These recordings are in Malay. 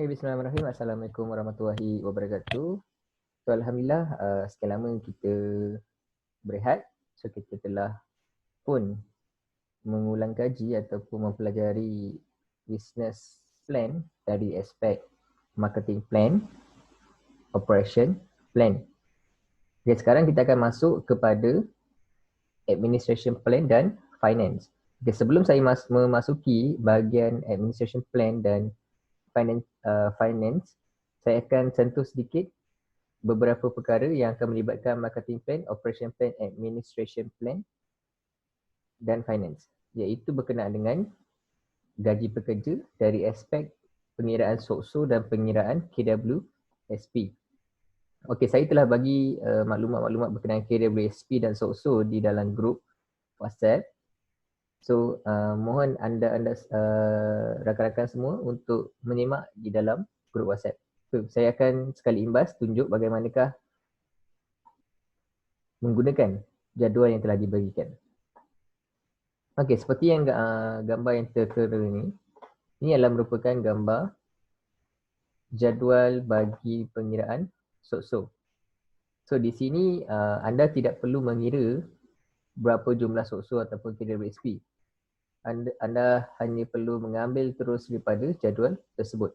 Bismillahirrahmanirrahim. Assalamualaikum warahmatullahi wabarakatuh. So, Alhamdulillah, sekian lama kita berehat. So, kita telah pun mengulang kaji ataupun mempelajari business plan dari aspek marketing plan, operation plan. Jadi sekarang kita akan masuk kepada administration plan dan finance. Okay, sebelum saya memasuki bahagian administration plan dan finance, saya akan sentuh sedikit beberapa perkara yang akan melibatkan marketing plan, operation plan, administration plan dan finance, iaitu berkenaan dengan gaji pekerja dari aspek pengiraan SOCSO dan pengiraan KWSP. Okey, saya telah bagi maklumat-maklumat berkenaan KWSP dan SOCSO di dalam grup WhatsApp. So, mohon anda rakan-rakan semua untuk menyimak di dalam grup WhatsApp. So, saya akan sekali imbas tunjuk bagaimanakah menggunakan jadual yang telah diberikan. Okey, seperti yang gambar yang tertera ini adalah merupakan gambar jadual bagi pengiraan SOCSO. So, di sini anda tidak perlu mengira berapa jumlah SOCSO ataupun KWSP. Anda hanya perlu mengambil terus daripada jadual tersebut.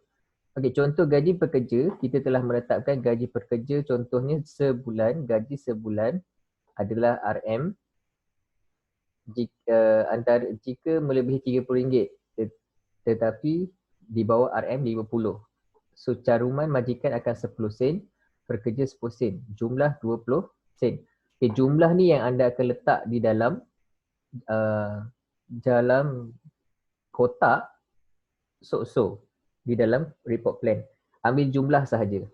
Okey, contoh gaji pekerja, kita telah menetapkan gaji pekerja contohnya sebulan, gaji sebulan adalah RM. Jika melebihi RM30 tetapi di bawah RM50. So, caruman majikan akan 10 sen, pekerja 10 sen, jumlah 20 sen. Okay, jumlah ni yang anda akan letak di dalam dalam kotak SOCSO di dalam report plan. Ambil jumlah sahaja.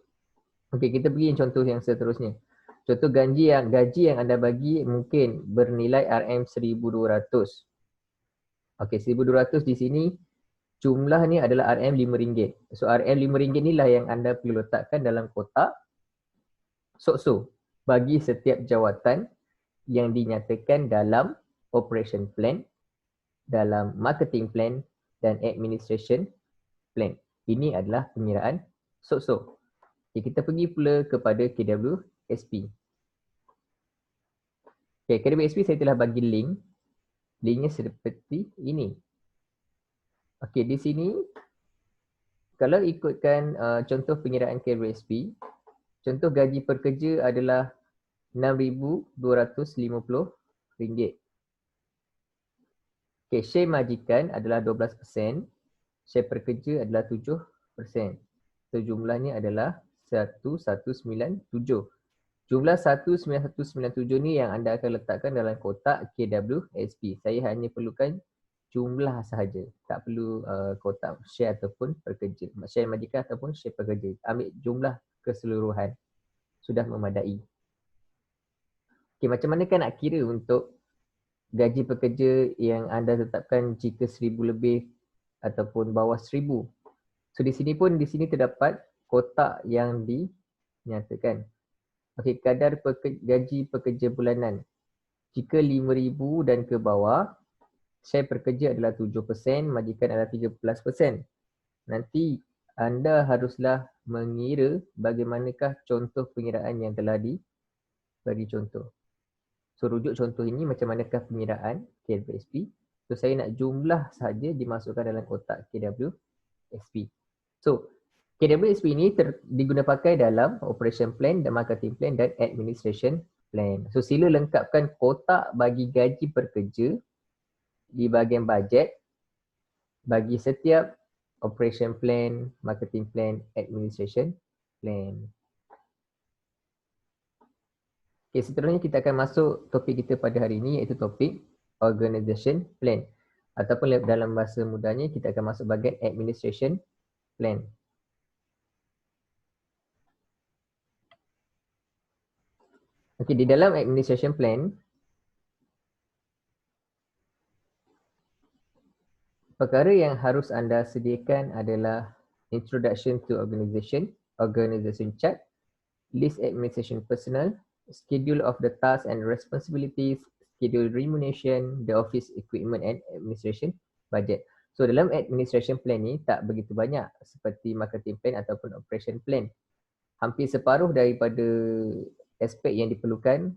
Okey, kita pergi contoh yang seterusnya. Contoh gaji yang anda bagi mungkin bernilai RM1,200. Okey, 1,200 di sini jumlah ni adalah RM5. So, RM5 inilah yang anda perlu letakkan dalam kotak SOCSO bagi setiap jawatan yang dinyatakan dalam operation plan, dalam marketing plan dan administration plan. Ini adalah pengiraan SOCSO. Okay, kita pergi pula kepada KWSP. Okay, KWSP saya telah bagi link. Linknya seperti ini. Okay, di sini kalau ikutkan contoh pengiraan KWSP, contoh gaji pekerja adalah RM6,250. Okay, share majikan adalah 12%, share pekerja adalah 7%. So, jumlahnya adalah 1197. Jumlah 1197 ni yang anda akan letakkan dalam kotak KWSP. Saya hanya perlukan jumlah sahaja. Tak perlu kotak share ataupun pekerja. Share majikan ataupun share pekerja. Ambil jumlah keseluruhan. Sudah memadai. Okay, macam manakah nak kira untuk gaji pekerja yang anda tetapkan jika 1,000 lebih ataupun bawah 1,000. So, di sini terdapat kotak yang dinyatakan. Okey, kadar gaji pekerja bulanan. Jika 5,000 dan ke bawah, share pekerja adalah 7%, majikan adalah 13%. Nanti anda haruslah mengira bagaimanakah contoh pengiraan yang telah dibagi contoh. So, rujuk contoh ini macam manakah pengiraan KWSP. So, saya nak jumlah sahaja dimasukkan dalam kotak KWSP. So, KWSP ini diguna pakai dalam operation plan, dan marketing plan dan administration plan. So, sila lengkapkan kotak bagi gaji pekerja di bahagian bajet bagi setiap operation plan, marketing plan, administration plan. Okay, seterusnya kita akan masuk topik kita pada hari ini, iaitu topik organization plan. Ataupun dalam bahasa mudahnya kita akan masuk bahagian administration plan. Okay, di dalam administration plan, perkara yang harus anda sediakan adalah introduction to organization, organization chart, list administration personnel, schedule of the tasks and responsibilities, schedule remuneration, the office equipment and administration budget. So dalam administration plan ni tak begitu banyak seperti marketing plan ataupun operation plan. Hampir separuh daripada aspek yang diperlukan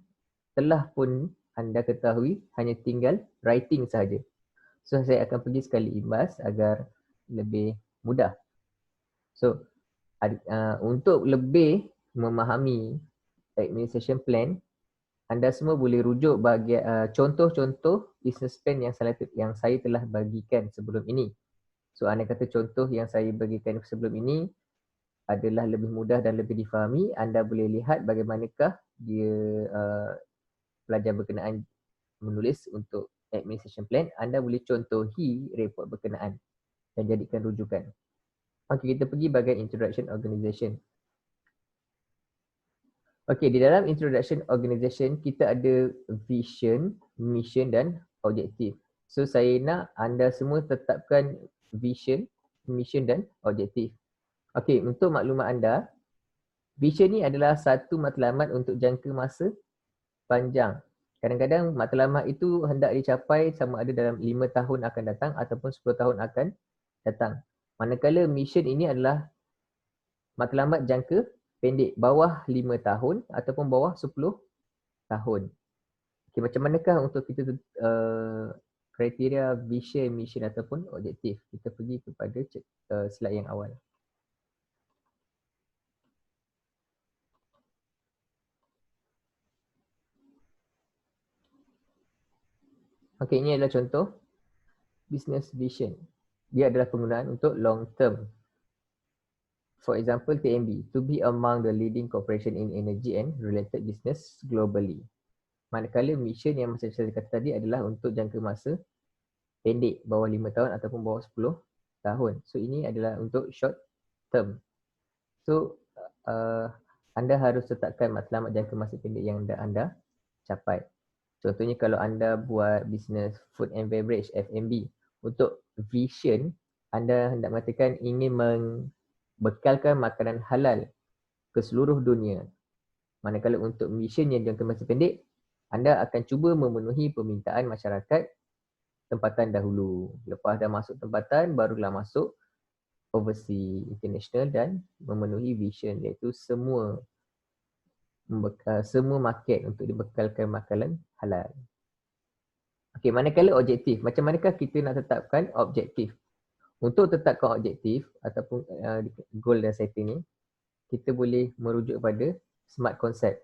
telah pun anda ketahui, hanya tinggal writing sahaja. So saya akan pergi sekali imbas agar lebih mudah. So untuk lebih memahami administration plan, anda semua boleh rujuk bagi contoh-contoh business plan yang saya telah bagikan sebelum ini. So anda kata contoh yang saya bagikan sebelum ini adalah lebih mudah dan lebih difahami, anda boleh lihat bagaimanakah dia pelajar berkenaan menulis untuk administration plan, anda boleh contohi report berkenaan dan jadikan rujukan. Okey, kita pergi bahagian introduction organisation. Okey, di dalam introduction organisation kita ada vision, mission dan objektif. So saya nak anda semua tetapkan vision, mission dan objektif. Okey, untuk maklumat anda, vision ni adalah satu matlamat untuk jangka masa panjang. Kadang-kadang matlamat itu hendak dicapai sama ada dalam 5 tahun akan datang ataupun 10 tahun akan datang. Manakala mission ini adalah matlamat jangka pendek, bawah 5 tahun ataupun bawah 10 tahun. Okay, macam manakah untuk kita kriteria vision, mission ataupun objektif? Kita pergi kepada slide yang awal. Okey, ini adalah contoh business vision. Dia adalah penggunaan untuk long term. For example, TMB, to be among the leading corporation in energy and related business globally. Manakala mission yang macam saya kata tadi adalah untuk jangka masa pendek, bawah 5 tahun ataupun bawah 10 tahun. So ini adalah untuk short term. So anda harus tetapkan matlamat jangka masa pendek yang anda capai. Contohnya kalau anda buat bisnes food and beverage, F&B, untuk vision, anda hendak mengatakan ingin membekalkan makanan halal ke seluruh dunia. Manakala untuk mission yang jangka masa pendek, anda akan cuba memenuhi permintaan masyarakat tempatan dahulu. Lepas dah masuk tempatan, barulah masuk overseas, international dan memenuhi vision, iaitu semua market untuk dibekalkan makanan halal. Okey, manakala objektif, macam manakah kita nak tetapkan objektif? Untuk tetapkan objektif ataupun goal dan setting ni, kita boleh merujuk pada SMART concept.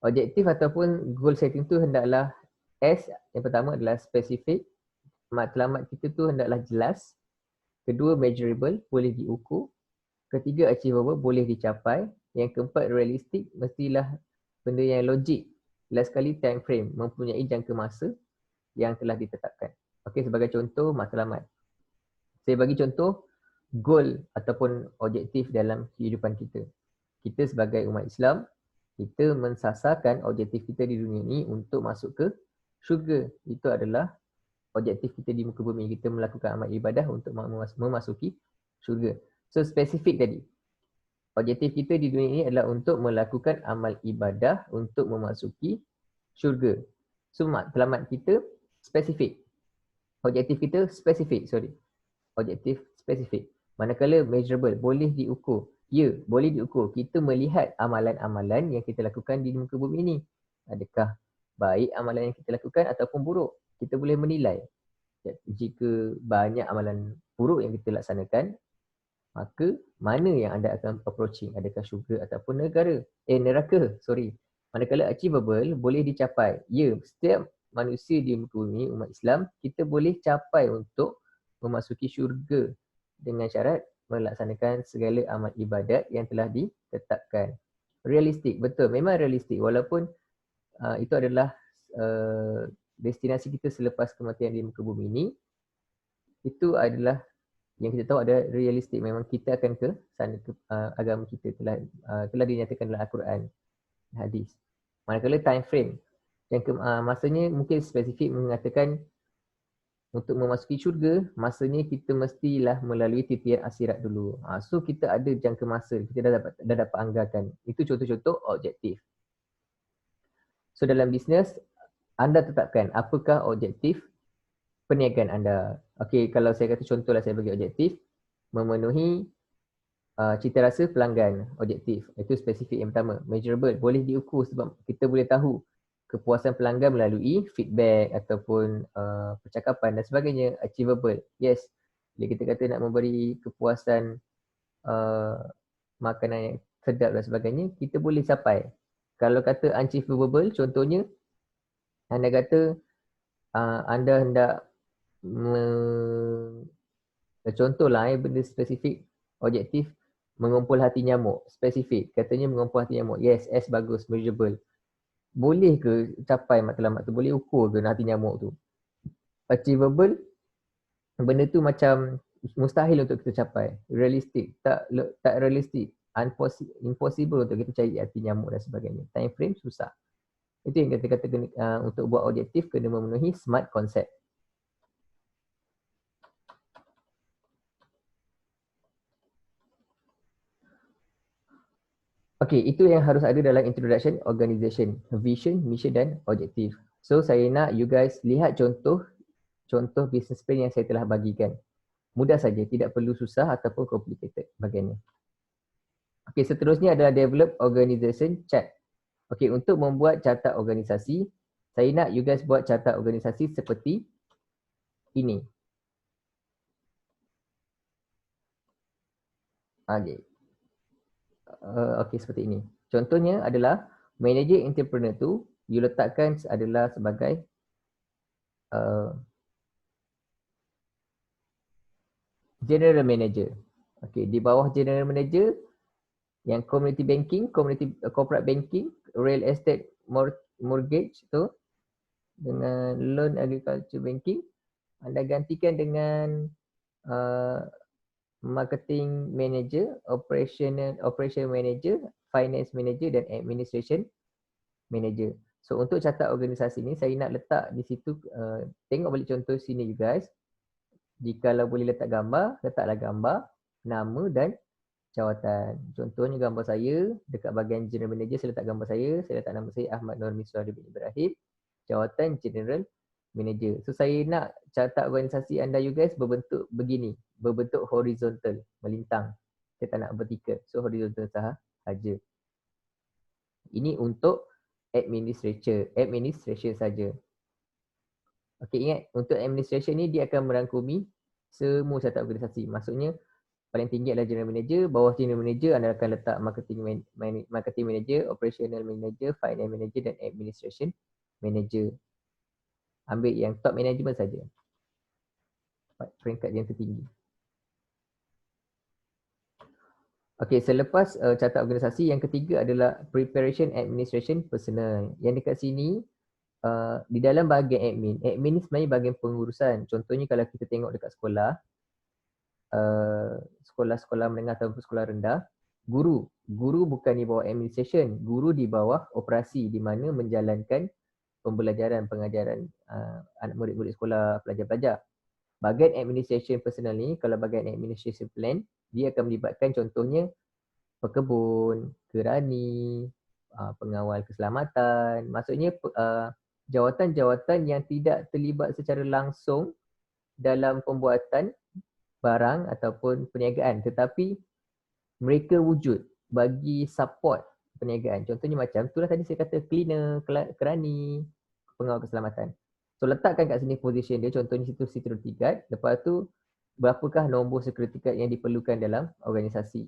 Objektif ataupun goal setting tu hendaklah S, yang pertama adalah specific, matlamat kita tu hendaklah jelas. Kedua, measurable, boleh diukur. Ketiga, achievable, boleh dicapai. Yang keempat, realistic, mestilah benda yang logik. Last sekali, time frame, mempunyai jangka masa yang telah ditetapkan. Okey, sebagai contoh matlamat. Saya bagi contoh goal ataupun objektif dalam kehidupan kita. Kita sebagai umat Islam, kita mensasarkan objektif kita di dunia ini untuk masuk ke syurga. Itu adalah objektif kita di muka bumi. Kita melakukan amal ibadah untuk memasuki syurga. So spesifik tadi. Objektif kita di dunia ini adalah untuk melakukan amal ibadah untuk memasuki syurga. So matlamat kita spesifik. Objektif kita spesifik, Objektif spesifik. Manakala measurable, boleh diukur. Ya, boleh diukur. Kita melihat amalan-amalan yang kita lakukan di muka bumi ini. Adakah baik amalan yang kita lakukan ataupun buruk? Kita boleh menilai. Jika banyak amalan buruk yang kita laksanakan, maka mana yang anda akan approaching? Adakah syurga ataupun neraka? Manakala achievable, boleh dicapai. Ya, setiap manusia di muka bumi, umat Islam, kita boleh capai untuk memasuki syurga dengan syarat melaksanakan segala amal ibadat yang telah ditetapkan. Realistik, betul. Memang realistik. Walaupun itu adalah destinasi kita selepas kematian di muka bumi ini, itu adalah yang kita tahu ada realistik. Memang kita akan ke sana, agama kita telah dinyatakan dalam Al-Quran, hadis. Manakala time frame, yang masanya mungkin spesifik mengatakan untuk memasuki syurga, masanya kita mestilah melalui titian akhirat dulu. So kita ada jangka masa, kita dah dapat anggarkan. Itu contoh-contoh objektif. So dalam bisnes, anda tetapkan apakah objektif perniagaan anda. Okey, kalau saya kata contohlah saya bagi objektif, memenuhi cita rasa pelanggan, objektif. Itu spesifik yang pertama. Measurable, boleh diukur sebab kita boleh tahu kepuasan pelanggan melalui feedback ataupun percakapan dan sebagainya. Achievable, yes. Bila kita kata nak memberi kepuasan makanan yang sedap dan sebagainya, kita boleh capai. Kalau kata unachievable, contohnya anda kata anda hendak contohlah benda spesifik, objektif mengumpul hati nyamuk, spesifik. Katanya mengumpul hati nyamuk. Yes, S bagus, measurable. Boleh ke capai matlamat tu? Boleh ukur ke hati nyamuk tu? Achievable, benda tu macam mustahil untuk kita capai. Realistik, tak realistik. Impossible untuk kita cari hati nyamuk dan sebagainya. Time frame susah. Itu yang kita kata untuk buat objektif kena memenuhi SMART concept. Okey, itu yang harus ada dalam introduction organization, vision, mission dan objektif. So saya nak you guys lihat contoh business plan yang saya telah bagikan. Mudah saja, tidak perlu susah ataupun complicated bagiannya. Okey, seterusnya adalah develop organization chart. Okey, untuk membuat carta organisasi, saya nak you guys buat carta organisasi seperti ini. Okey. Okey, seperti ini. Contohnya adalah manager entrepreneur tu you letakkan adalah sebagai general manager. Okey, di bawah general manager yang community banking, corporate banking, real estate mortgage tu dengan loan agriculture banking, anda gantikan dengan marketing manager, operation manager, finance manager dan administration manager. So untuk catat organisasi ni saya nak letak di situ, tengok balik contoh sini you guys. Jikalau boleh letak gambar, letaklah gambar, nama dan jawatan. Contohnya gambar saya, dekat bahagian general manager saya letak gambar saya letak nama saya Ahmad Nur Miswari bin Ibrahim, jawatan general manager. So saya nak catat organisasi anda you guys berbentuk begini, berbentuk horizontal, melintang. Saya tak nak vertical, so horizontal sahaja. Ini untuk administration saja. Okey, ingat untuk administration ni dia akan merangkumi semua catat organisasi. Maksudnya paling tinggi adalah general manager, bawah general manager anda akan letak marketing manager, operational manager, finance manager dan administration manager. Ambil yang top management saja. Peringkat yang tertinggi. Okey, selepas catat organisasi, yang ketiga adalah preparation administration personnel. Yang dekat sini di dalam bahagian admin ni sebenarnya bahagian pengurusan. Contohnya kalau kita tengok dekat sekolah, sekolah-sekolah menengah ataupun sekolah rendah, guru bukan di bawah administration, guru di bawah operasi di mana menjalankan pembelajaran pengajaran anak murid-murid sekolah, pelajar-pelajar. Bahagian administration personnel ni, kalau bahagian administration plan, dia akan melibatkan contohnya pekebun, kerani, pengawal keselamatan. Maksudnya jawatan-jawatan yang tidak terlibat secara langsung dalam pembuatan barang ataupun perniagaan, tetapi mereka wujud bagi support perniagaan. Contohnya macam itulah tadi saya kata cleaner, kerani, pengawal keselamatan. So letakkan kat sini position dia, contohnya situ security guard. Lepas tu berapakah nombor security guard yang diperlukan dalam organisasi.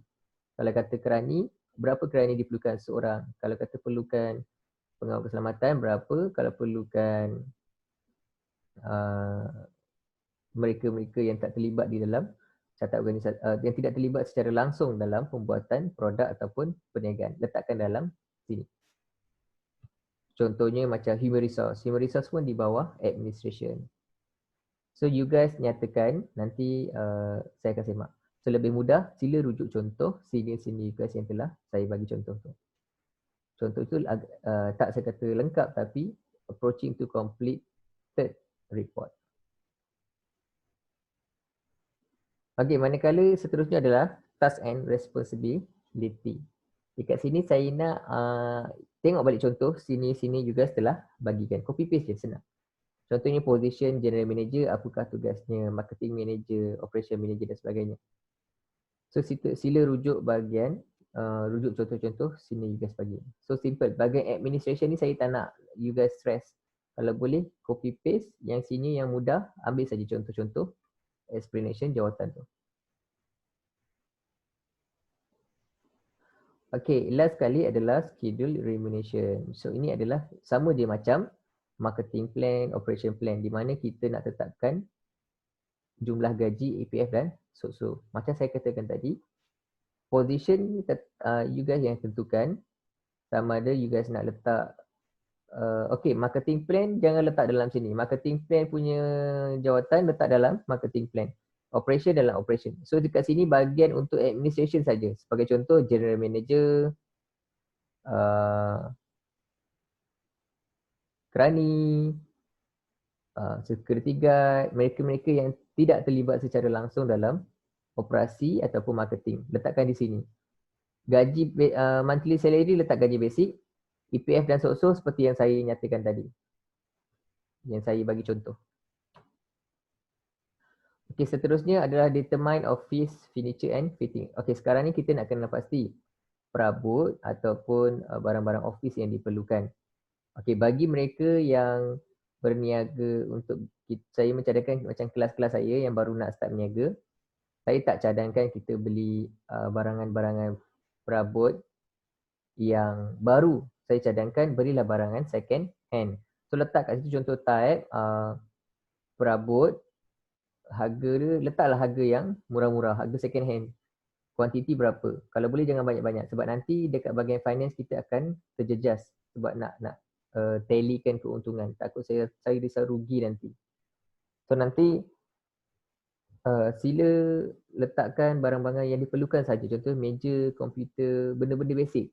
Kalau kata kerani, berapa kerani diperlukan seorang. Kalau kata perlukan pengawal keselamatan berapa, kalau perlukan mereka-mereka yang tak terlibat di dalam catat organisasi, yang tidak terlibat secara langsung dalam pembuatan produk ataupun perniagaan, letakkan dalam sini. Contohnya macam human resource pun di bawah administration. So you guys nyatakan, nanti saya akan semak. So lebih mudah, sila rujuk contoh sini you guys yang telah saya bagi contoh tu. Contoh itu tak saya kata lengkap, tapi approaching to completed report. Okey, manakala seterusnya adalah task and responsibility. Dekat sini saya nak tengok balik contoh, sini you guys telah bagikan. Copy paste je, senang. Contohnya position general manager, apakah tugasnya, marketing manager, operation manager dan sebagainya. So sila rujuk bahagian, rujuk contoh-contoh sini you guys bagi. So simple, bahagian administration ni saya tak nak you guys stress. Kalau boleh copy paste, yang sini yang mudah, ambil saja contoh-contoh explanation jawatan tu. Okay, last kali adalah schedule remuneration. So ini adalah sama je macam marketing plan, operation plan, di mana kita nak tetapkan jumlah gaji APF dan so. Macam saya katakan tadi, position you guys yang tentukan, sama ada you guys nak letak okay, marketing plan jangan letak dalam sini. Marketing plan punya jawatan letak dalam marketing plan. Operation dalam operation. So dekat sini bahagian untuk administration saja. Sebagai contoh general manager, kerani, security guard, mereka-mereka yang tidak terlibat secara langsung dalam operasi ataupun marketing. Letakkan di sini. Gaji monthly salary letak gaji basic. EPF dan so seperti yang saya nyatakan tadi. Yang saya bagi contoh. Okey, seterusnya adalah determine office furniture and fitting. Okey, sekarang ni kita nak kena pasti perabot ataupun barang-barang office yang diperlukan. Okey, bagi mereka yang berniaga untuk saya mencadangkan macam kelas-kelas saya yang baru nak start berniaga, saya tak cadangkan kita beli barangan-barangan perabot yang baru. Saya cadangkan berilah barangan second hand. So letak kat situ contoh type perabot, harga dia, letaklah harga yang murah-murah, harga second hand. Kuantiti berapa? Kalau boleh jangan banyak-banyak sebab nanti dekat bahagian finance kita akan terjejas sebab nak tallykan keuntungan. Takut saya risau rugi nanti. So nanti sila letakkan barang-barang yang diperlukan saja. Contoh meja, komputer, benda-benda basic.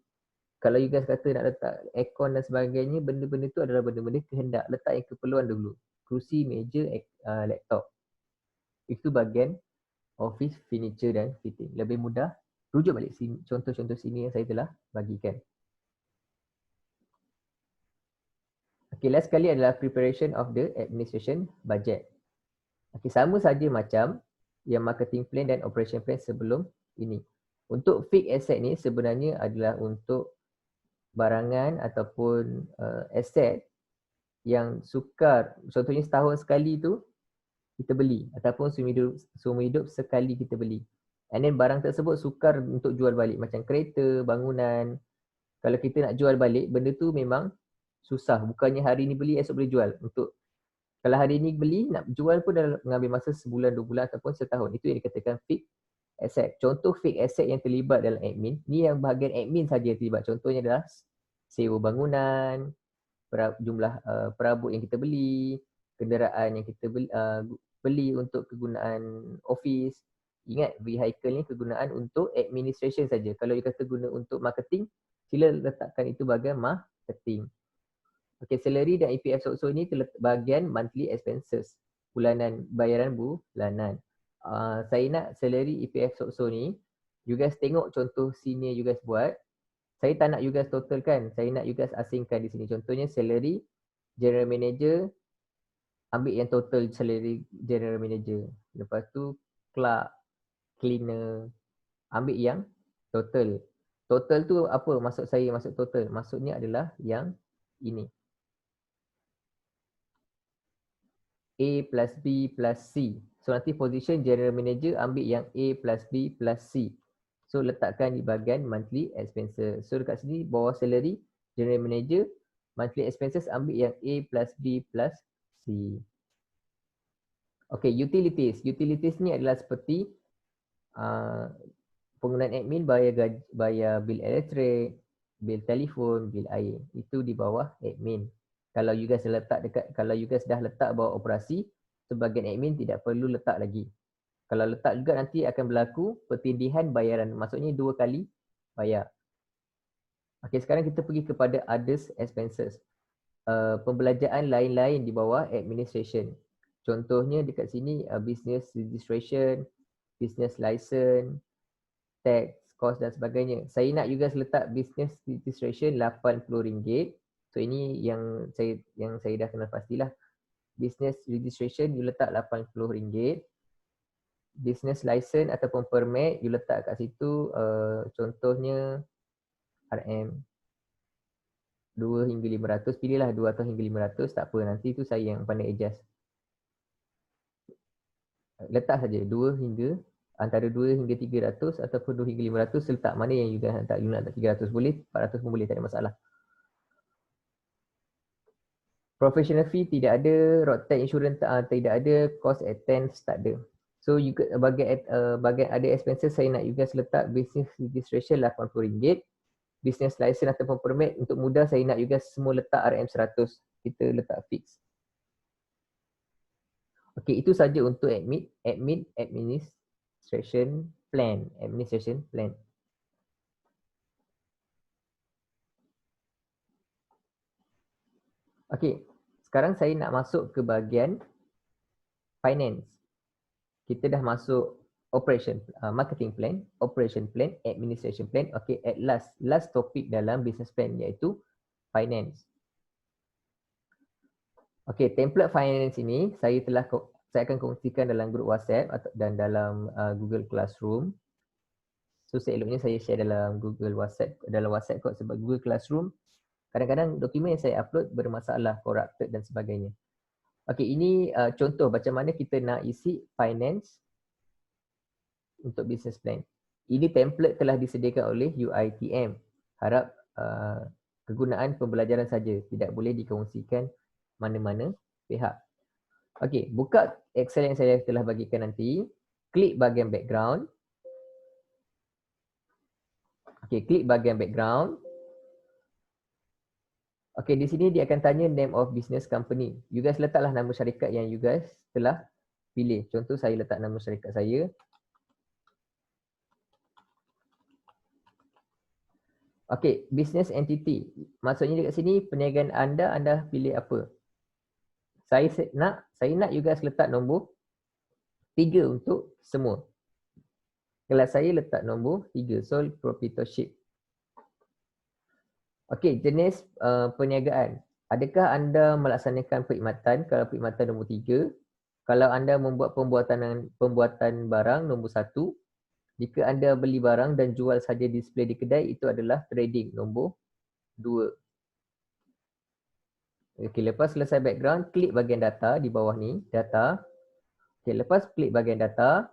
Kalau you guys kata nak letak aircon dan sebagainya, benda-benda tu adalah benda-benda kehendak. Letak yang keperluan dulu. Kerusi, meja, laptop. Itu bahagian office furniture dan fitting. Lebih mudah, rujuk balik sini, contoh-contoh sini yang saya telah bagikan. Okay, last sekali adalah preparation of the administration budget. Okay, sama saja macam yang marketing plan dan operation plan sebelum ini. Untuk fixed asset ni sebenarnya adalah untuk barangan ataupun aset yang sukar, contohnya setahun sekali tu kita beli ataupun seumur hidup sekali kita beli. And then barang tersebut sukar untuk jual balik macam kereta, bangunan. Kalau kita nak jual balik, benda tu memang susah. Bukannya hari ni beli, esok boleh jual. Kalau hari ni beli, nak jual pun dah mengambil masa sebulan, 2 bulan ataupun setahun. Itu yang dikatakan fixed asset. Contoh fixed asset yang terlibat dalam admin, ni yang bahagian admin saja yang terlibat. Contohnya adalah sewa bangunan, jumlah perabot yang kita beli, kenderaan yang kita beli untuk kegunaan office. Ingat, vehicle ni kegunaan untuk administration saja. Kalau you kata guna untuk marketing, sila letakkan itu bahagian marketing. Okay, salary dan EPF so ni bahagian monthly expenses, bulanan, bayaran bulanan. Saya nak salary EPF so ni, you guys tengok contoh senior you guys buat. Saya tak nak you guys totalkan, saya nak you guys asingkan di sini. Contohnya salary general manager, ambil yang total salary general manager. Lepas tu clerk, cleaner, ambil yang total. Total tu apa maksud saya maksud total? Maksudnya adalah yang ini. A plus B plus C. So nanti position general manager ambil yang A plus B plus C. So letakkan di bahagian monthly expenses. So dekat sini bawah salary general manager, monthly expenses ambil yang A plus B plus C. Okay, utilities. Utilities ni adalah seperti penggunaan admin bayar bil elektrik, bil telefon, bil air. Itu di bawah admin. Kalau you guys dah letak bawah operasi, sebagian admin tidak perlu letak lagi. Kalau letak juga nanti akan berlaku pertindihan bayaran. Maksudnya 2 kali bayar. Okey, sekarang kita pergi kepada others expenses. Pembelanjaan lain-lain di bawah administration. Contohnya dekat sini business registration, business license, tax, cost dan sebagainya. Saya nak you guys letak business registration RM80. So ini yang saya dah kenal pastilah. Business registration you letak RM80. Business license ataupun permit you letak kat situ contohnya RM 2 hingga 500, pilihlah 200 hingga 500, tak apa, nanti tu saya yang pandai adjust. Letak saja 2 hingga antara 2 hingga 300 ataupun 2 hingga 500, letak mana yang you dah letak. You nak letak 300 boleh, 400 pun boleh, tak ada masalah. Professional fee tidak ada, road tax insurance tidak ada, cost attendance tak ada. So you bagian ada expenses saya nak you guys letak business registration RM80, business license ataupun permit untuk mudah saya nak you guys semua letak RM100. Kita letak fix. Okey, itu saja untuk administration plan. Okey, sekarang saya nak masuk ke bahagian finance. Kita dah masuk operation, marketing plan, operation plan, administration plan. Okey, at last topik dalam business plan iaitu finance. Okey, template finance ini saya akan kongsikan dalam grup WhatsApp dan dalam Google Classroom. So seeloknya saya share dalam Google WhatsApp, dalam WhatsApp kot, sebab Google Classroom kadang-kadang dokumen yang saya upload bermasalah, corrupted dan sebagainya. Okey, ini contoh macam mana kita nak isi finance untuk business plan. Ini template telah disediakan oleh UiTM. Harap kegunaan pembelajaran saja, tidak boleh dikongsikan mana-mana pihak. Okey, buka Excel yang saya telah bagikan nanti. Klik bahagian background. Okey, klik bahagian background. Okey, di sini dia akan tanya name of business company. You guys letaklah nama syarikat yang you guys telah pilih. Contoh saya letak nama syarikat saya. Okey, business entity. Maksudnya dekat sini perniagaan anda pilih apa? Saya nak you guys letak nombor 3 untuk semua. Kalau saya letak nombor 3, sole proprietorship. Okey, jenis perniagaan. Adakah anda melaksanakan perkhidmatan? Kalau perkhidmatan nombor 3. Kalau anda membuat pembuatan barang nombor 1. Jika anda beli barang dan jual saja display di kedai, itu adalah trading nombor 2. Okey, lepas selesai background, klik bahagian data di bawah ni, data. Okey, lepas klik bahagian data,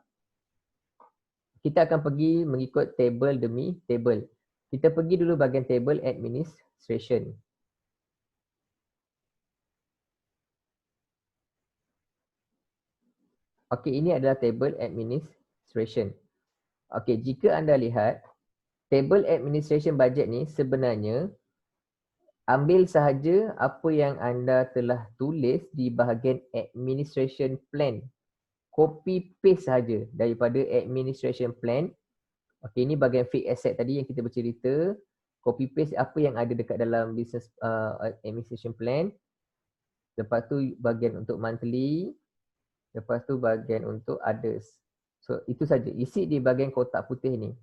kita akan pergi mengikut table demi table. Kita pergi dulu bahagian table administration. Okey, ini adalah table administration. Okey, jika anda lihat, table administration budget ni sebenarnya ambil sahaja apa yang anda telah tulis di bahagian administration plan. Copy paste sahaja daripada administration plan. Okey, ini bahagian fixed asset tadi yang kita bercerita. Copy paste apa yang ada dekat dalam business administration plan. Lepas tu bahagian untuk monthly. Lepas tu bahagian untuk others. So itu saja. Isi di bahagian kotak putih ni.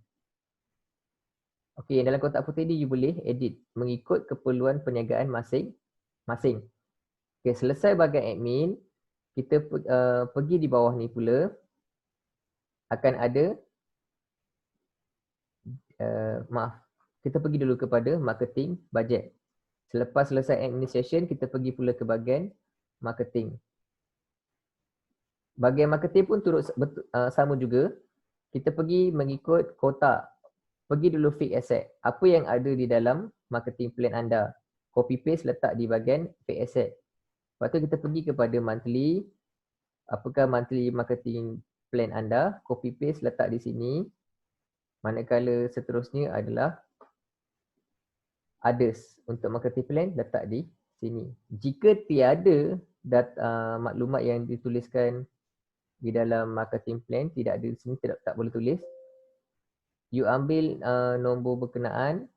Okey, dalam kotak putih ni you boleh edit mengikut keperluan perniagaan masing-masing. Okey, selesai bahagian admin, kita pergi di bawah ni pula akan ada kita pergi dulu kepada marketing budget. Selepas selesai administration, kita pergi pula ke bahagian marketing. Bahagian marketing pun turut sama juga. Kita pergi mengikut kotak. Pergi dulu fixed asset. Apa yang ada di dalam marketing plan anda. Copy paste letak di bahagian fixed asset. Lepas tu kita pergi kepada monthly. Apakah monthly marketing plan anda. Copy paste letak di sini. Manakala seterusnya adalah others. Untuk marketing plan letak di sini. Jika tiada maklumat yang dituliskan di dalam marketing plan, tidak ada di sini, tak boleh tulis. You ambil nombor berkenaan,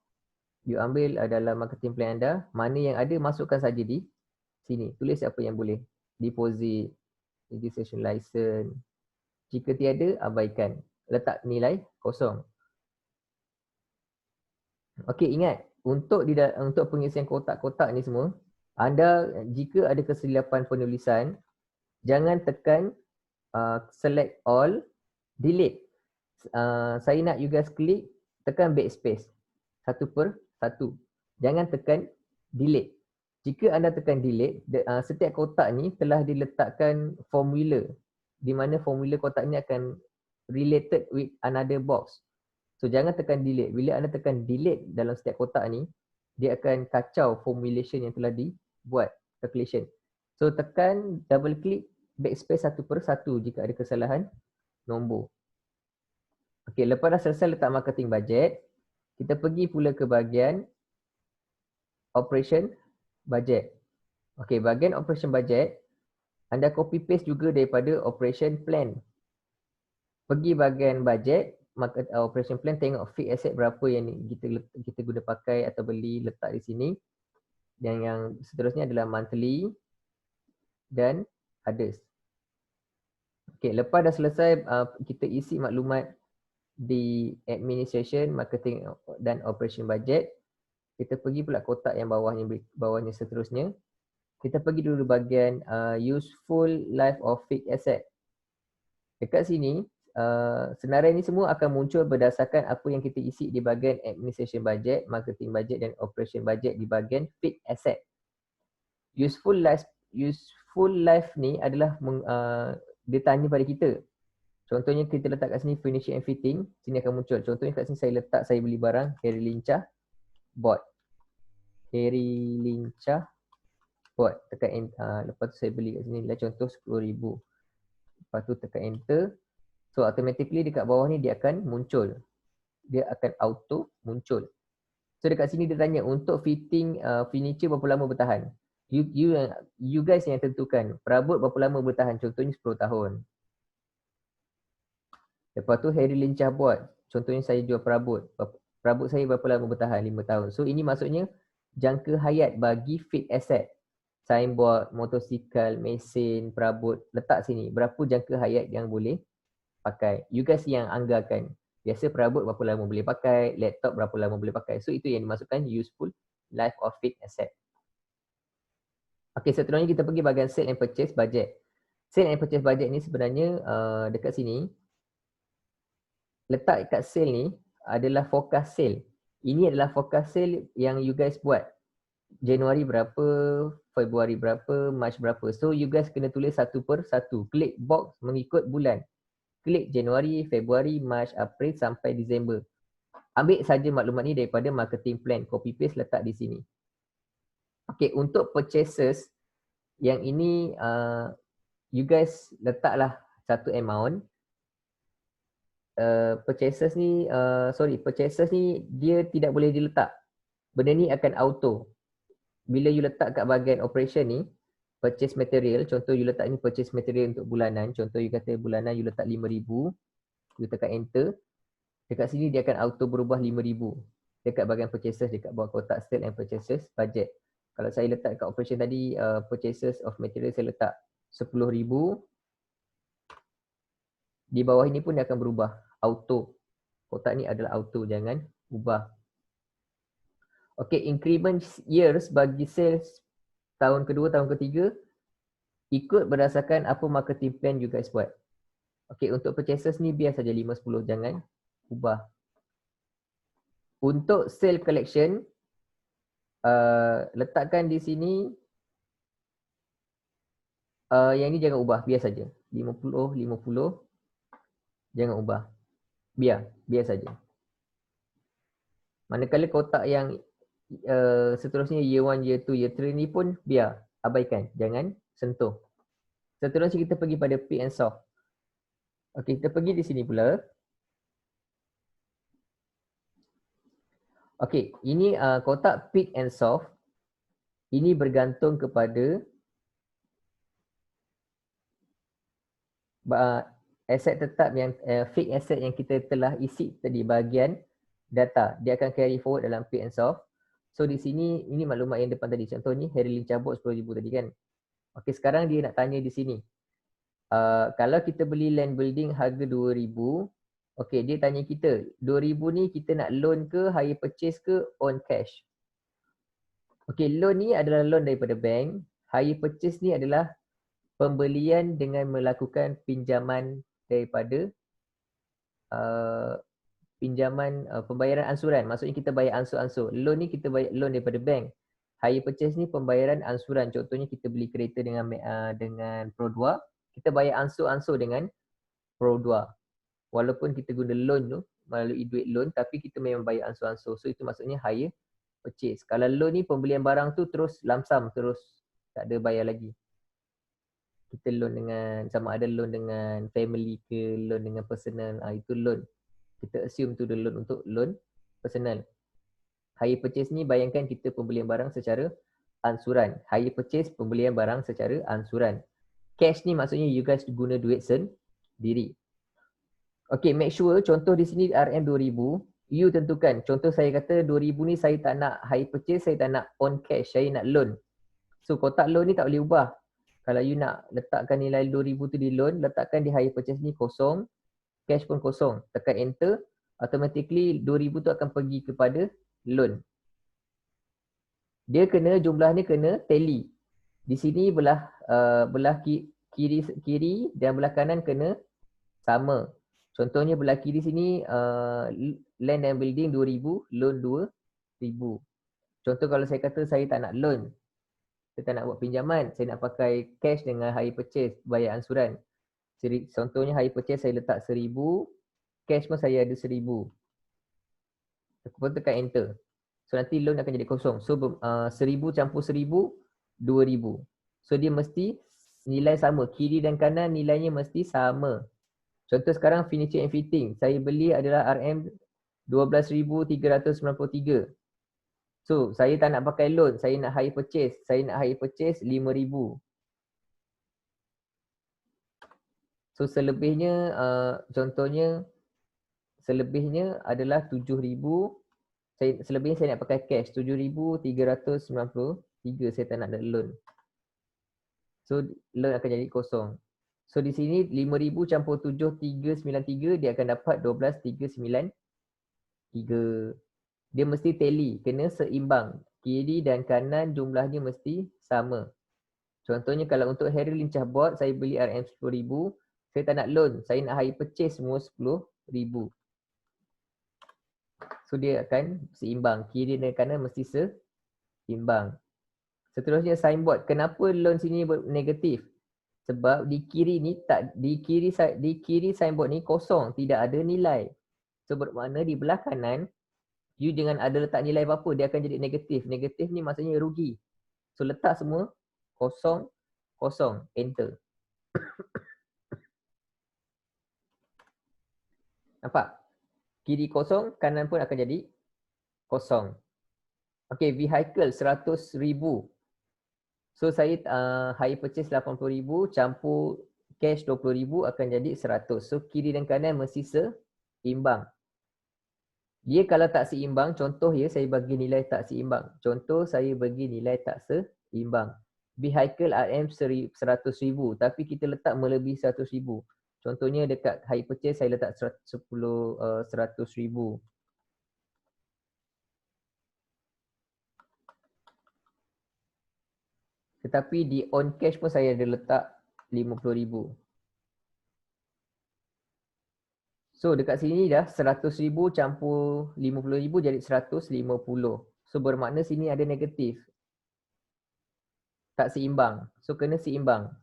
you ambil dalam marketing plan anda, mana yang ada masukkan saja di sini. Tulis apa yang boleh. Deposit, registration license. Jika tiada, abaikan. Letak nilai kosong. Okey, ingat untuk pengisian kotak-kotak ni semua, Anda jika ada kesilapan penulisan, jangan tekan select all, delete. Saya nak you guys klik, tekan backspace. 1/1. Jangan tekan delete. Jika anda tekan delete, setiap kotak ni telah diletakkan formula, di mana formula kotak ni akan related with another box. So jangan tekan delete. Bila anda tekan delete dalam setiap kotak ni, dia akan kacau formulation yang telah dibuat, calculation. So tekan double click backspace 1/1 jika ada kesalahan nombor. Okey, lepas dah selesai letak marketing budget, kita pergi pula ke bahagian operation budget. Okey, bahagian operation budget, anda copy paste juga daripada operation plan. Pergi bahagian budget, operation plan, tengok fixed asset berapa yang kita guna pakai atau beli, letak di sini. Dan yang seterusnya adalah monthly dan others. Okey, lepas dah selesai kita isi maklumat di administration, marketing dan operation budget, kita pergi pula kotak yang bawahnya seterusnya. Kita pergi dulu bahagian useful life of fixed asset. Dekat sini, senarai ini semua akan muncul berdasarkan apa yang kita isi di bahagian administration budget, marketing budget dan operation budget di bahagian fixed asset. Useful life ni adalah dia tanya pada kita. Contohnya kita letak kat sini finishing and fitting, sini akan muncul. Contohnya kat sini saya letak, saya beli barang Hairy Lincah board. Hairy Lincah board. Tekan lepas tu saya beli kat sini, contoh 10,000. Lepas tu tekan enter. So automatically dekat bawah ni dia akan muncul. Dia akan auto muncul. So dekat sini dia tanya untuk fitting furniture berapa lama bertahan. You guys yang tentukan perabot berapa lama bertahan. Contohnya 10 tahun. Lepas tu Hairy Lincah board. Contohnya saya jual perabot. Perabot saya berapa lama bertahan? 5 tahun. So ini maksudnya jangka hayat bagi fixed asset. Signboard, motosikal, mesin, perabot. Letak sini. Berapa jangka hayat yang boleh pakai. You guys yang anggarkan. Biasa perabot berapa lama boleh pakai. Laptop berapa lama boleh pakai. So itu yang dimasukkan useful life of fixed asset. Okay, seterusnya kita pergi bahagian sale and purchase budget. Sale and purchase budget ni sebenarnya dekat sini. Letak kat sale ni adalah forecast sale. Ini adalah forecast sale yang you guys buat. Januari berapa, Februari berapa, Mac berapa. So you guys kena tulis 1/1. Klik box mengikut bulan. Klik Januari, Februari, Mac, April sampai Disember. Ambil saja maklumat ni daripada marketing plan. Copy paste letak di sini. Okay, untuk purchases yang ini you guys letaklah satu amount. Purchases ni dia tidak boleh diletak. Benda ni akan auto. Bila you letak kat bahagian operation ni, purchase material, contoh you letak ni purchase material untuk bulanan, contoh you kata bulanan you letak 5,000, you tekan enter, dekat sini dia akan auto berubah 5,000 dekat bahagian purchases, dekat bawah kotak sale and purchases budget. Kalau saya letak kat operation tadi, purchases of material saya letak 10,000, di bawah ini pun dia akan berubah auto. Kotak ni adalah auto, jangan ubah. Okay, increment years bagi sales tahun kedua, tahun ketiga ikut berdasarkan apa marketing plan you guys buat. Okay, untuk purchases ni biar saja 5-10, jangan ubah. Untuk sale collection, letakkan di sini, yang ni jangan ubah, biar saja 50, jangan ubah. Biar saja. Manakala kotak yang seterusnya year 1, year 2, year 3 ni pun biar, abaikan, jangan sentuh. Seterusnya kita pergi pada pick and soft. Okey, kita pergi di sini pula. Okey, ini kotak pick and soft. Ini bergantung kepada aset tetap yang fixed asset yang kita telah isi tadi bahagian data. Dia akan carry forward dalam pick and soft. So di sini ini maklumat yang depan tadi. Contoh ni Hairy Lincah board 10,000 tadi kan. Okey, sekarang dia nak tanya di sini. Kalau kita beli land building harga 2,000, okey, dia tanya kita 2,000 ni kita nak loan ke, hire purchase ke, on cash. Okey, loan ni adalah loan daripada bank. Hire purchase ni adalah pembelian dengan melakukan pinjaman daripada pembayaran ansuran. Maksudnya kita bayar ansur-ansur. Loan ni kita bayar loan daripada bank. Hire purchase ni pembayaran ansuran. Contohnya kita beli kereta dengan Pro2, kita bayar ansur-ansur dengan Pro2. Walaupun kita guna loan tu, melalui duit loan, tapi kita memang bayar ansur-ansur. So itu maksudnya hire purchase. Kalau loan ni pembelian barang tu terus lamsam, terus tak ada bayar lagi. Kita loan dengan, sama ada loan dengan family ke, loan dengan personal, itu loan. Kita assume tu loan untuk loan personal. Hire purchase ni bayangkan kita pembelian barang secara ansuran. Hire purchase pembelian barang secara ansuran. Cash ni maksudnya you guys guna duit sendiri. Okay, make sure contoh di sini RM2000, you tentukan. Contoh saya kata 2000 ni saya tak nak hire purchase, saya tak nak on cash, saya nak loan. So kotak loan ni tak boleh ubah. Kalau you nak letakkan nilai 2000 tu di loan, letakkan di hire purchase ni kosong, cash pun kosong. Tekan enter, automatically 2000 tu akan pergi kepada loan. Dia kena, jumlah ni kena tally. Di sini belah kiri dan belah kanan kena sama. Contohnya belah kiri sini land and building 2000, loan 2000. Contoh kalau saya kata saya tak nak loan, saya tak nak buat pinjaman, saya nak pakai cash dengan hire purchase, bayar ansuran. Contohnya hire purchase saya letak 1000, cash pun saya ada 1000. Aku pun tekan enter. So nanti loan akan jadi kosong. So 1000 campur 1000, 2000. So dia mesti nilai sama. Kiri dan kanan nilainya mesti sama. Contoh sekarang furniture and fitting. Saya beli adalah RM12,393. So saya tak nak pakai loan. Saya nak hire purchase. Saya nak hire purchase 5,000. So selebihnya, contohnya selebihnya adalah 7,000. Selebihnya saya nak pakai cash. 7,393. Saya tak nak ada loan. So loan akan jadi kosong. So di sini 5,000 campur 7,393 dia akan dapat 12,393. Dia mesti tally, kena seimbang. Kiri dan kanan jumlahnya mesti sama. Contohnya kalau untuk Harry lincah board, saya beli RM10,000. Saya tak nak loan, saya nak hire purchase semua 10,000. So dia akan seimbang. Kiri dan kanan mesti seimbang. Seterusnya signboard. Kenapa loan sini negatif? Sebab di kiri ni di kiri signboard ni kosong, tidak ada nilai. So bermakna di belah kanan you jangan ada letak nilai apa-apa, dia akan jadi negatif. Negatif ni maksudnya rugi. So letak semua kosong, kosong, enter. Nampak? Kiri kosong, kanan pun akan jadi kosong. Okay, vehicle 100,000. So saya hire purchase 80,000 campur cash 20,000 akan jadi 100. So kiri dan kanan mesti seimbang. Dia kalau tak seimbang, contoh ya saya bagi nilai tak seimbang. Contoh saya bagi nilai tak seimbang. Vehicle RM100,000 tapi kita letak melebihi 100,000. Contohnya dekat hire purchase saya letak 100,000. Tetapi di on cash pun saya ada letak 50,000. So dekat sini dah 100,000 campur 50,000 jadi 150. So bermakna sini ada negatif. Tak seimbang. So kena seimbang.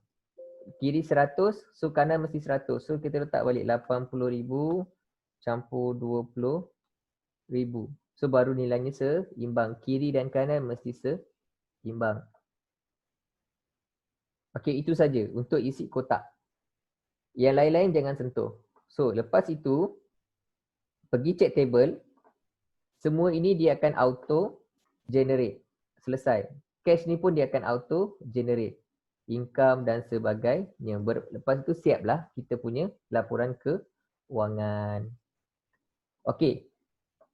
Kiri 100, so kanan mesti 100. So kita letak balik 80,000 campur 20,000. So baru nilainya seimbang. Kiri dan kanan mesti seimbang. Okey, itu saja untuk isi kotak. Yang lain-lain jangan sentuh. So lepas itu pergi check table. Semua ini dia akan auto generate. Selesai. Cash ni pun dia akan auto generate. Income dan sebagainya. Lepas itu siaplah kita punya laporan keuangan. Okey.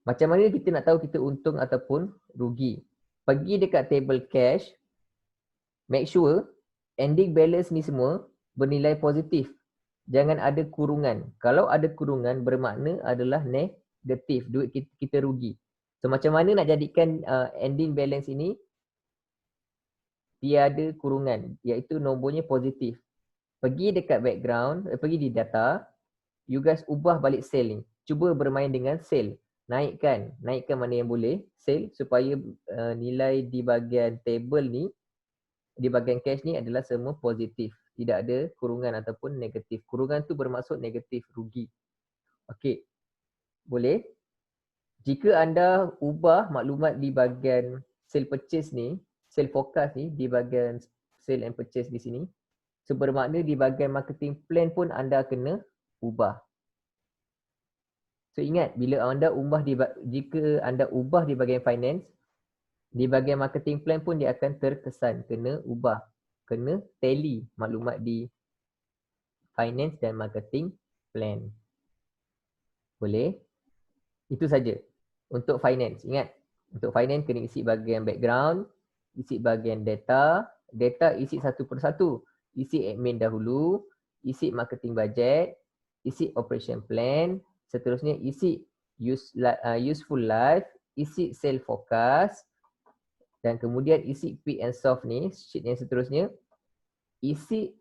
Macam mana kita nak tahu kita untung ataupun rugi? Pergi dekat table cash. Make sure ending balance ni semua bernilai positif. Jangan ada kurungan. Kalau ada kurungan bermakna adalah negatif. Duit kita rugi. So macam mana nak jadikan ending balance ini tiada kurungan, iaitu nombornya positif. Pergi dekat background, pergi di data, you guys ubah balik sel ni. Cuba bermain dengan sel. Naikkan mana yang boleh sel supaya nilai di bahagian table ni, di bahagian cash ni adalah semua positif. Tidak ada kurungan ataupun negatif. Kurungan tu bermaksud negatif, rugi. Okey. Boleh? Jika anda ubah maklumat di bahagian sale purchase ni, sale forecast ni di bahagian sale and purchase di sini, so bermakna di bahagian marketing plan pun anda kena ubah. So ingat, bila anda jika anda ubah di bahagian finance, di bahagian marketing plan pun dia akan terkesan, kena ubah, kena tally maklumat di finance dan marketing plan. Boleh? Itu saja. Untuk finance, ingat, untuk finance kena isi bahagian background, isi bahagian data, isi satu persatu. Isi admin dahulu, isi marketing budget, isi operation plan, seterusnya isi useful life, isi sale forecast, dan kemudian isi peak and soft ni, sheet yang seterusnya. Isi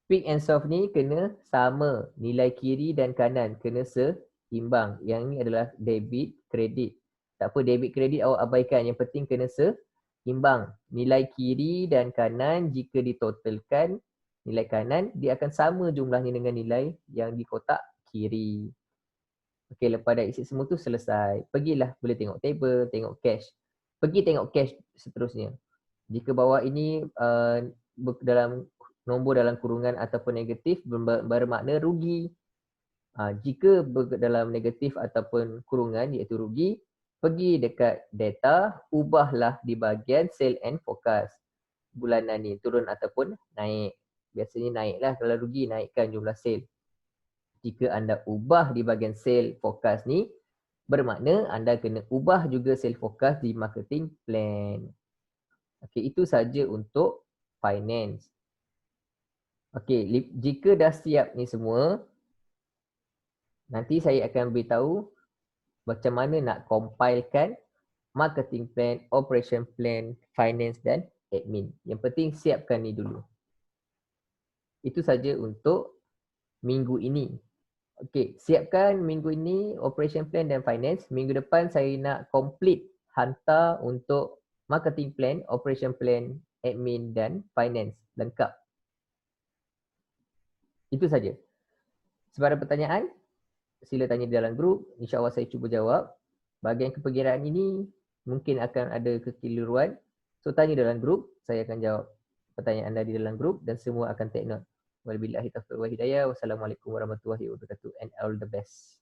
peak and soft ni kena sama, nilai kiri dan kanan kena seimbang. Yang ni adalah debit, kredit. Tak apa, debit, kredit awak abaikan. Yang penting kena seimbang. Nilai kiri dan kanan jika ditotalkan, nilai kanan dia akan sama jumlahnya dengan nilai yang di kotak kiri. Okey, lepas dah isi semua tu selesai. Pergilah, boleh tengok table, tengok cash. Pergi tengok cash seterusnya. Jika bawah ini dalam nombor dalam kurungan ataupun negatif bermakna rugi. Jika dalam negatif ataupun kurungan iaitu rugi, pergi dekat data, ubahlah di bahagian sale and forecast. Bulanan ni turun ataupun naik. Biasanya naiklah kalau rugi, naikkan jumlah sale. Jika anda ubah di bahagian sale forecast ni, bermakna anda kena ubah juga sale forecast di marketing plan. Okey, itu saja untuk finance. Okey, jika dah siap ni semua, nanti saya akan beritahu macam mana nak compilekan marketing plan, operation plan, finance dan admin. Yang penting siapkan ni dulu. Itu saja untuk minggu ini. Okey, siapkan minggu ini operation plan dan finance. Minggu depan saya nak complete hantar untuk marketing plan, operation plan, admin dan finance lengkap. Itu saja. Sebarang pertanyaan, sila tanya di dalam grup. InsyaAllah saya cuba jawab. Bahagian keperkiraan ini mungkin akan ada kekeliruan. So tanya dalam grup, saya akan jawab pertanyaan anda di dalam grup dan semua akan take note. Wabillahi taufiq wal hidayah. Wassalamualaikum warahmatullahi wabarakatuh and all the best.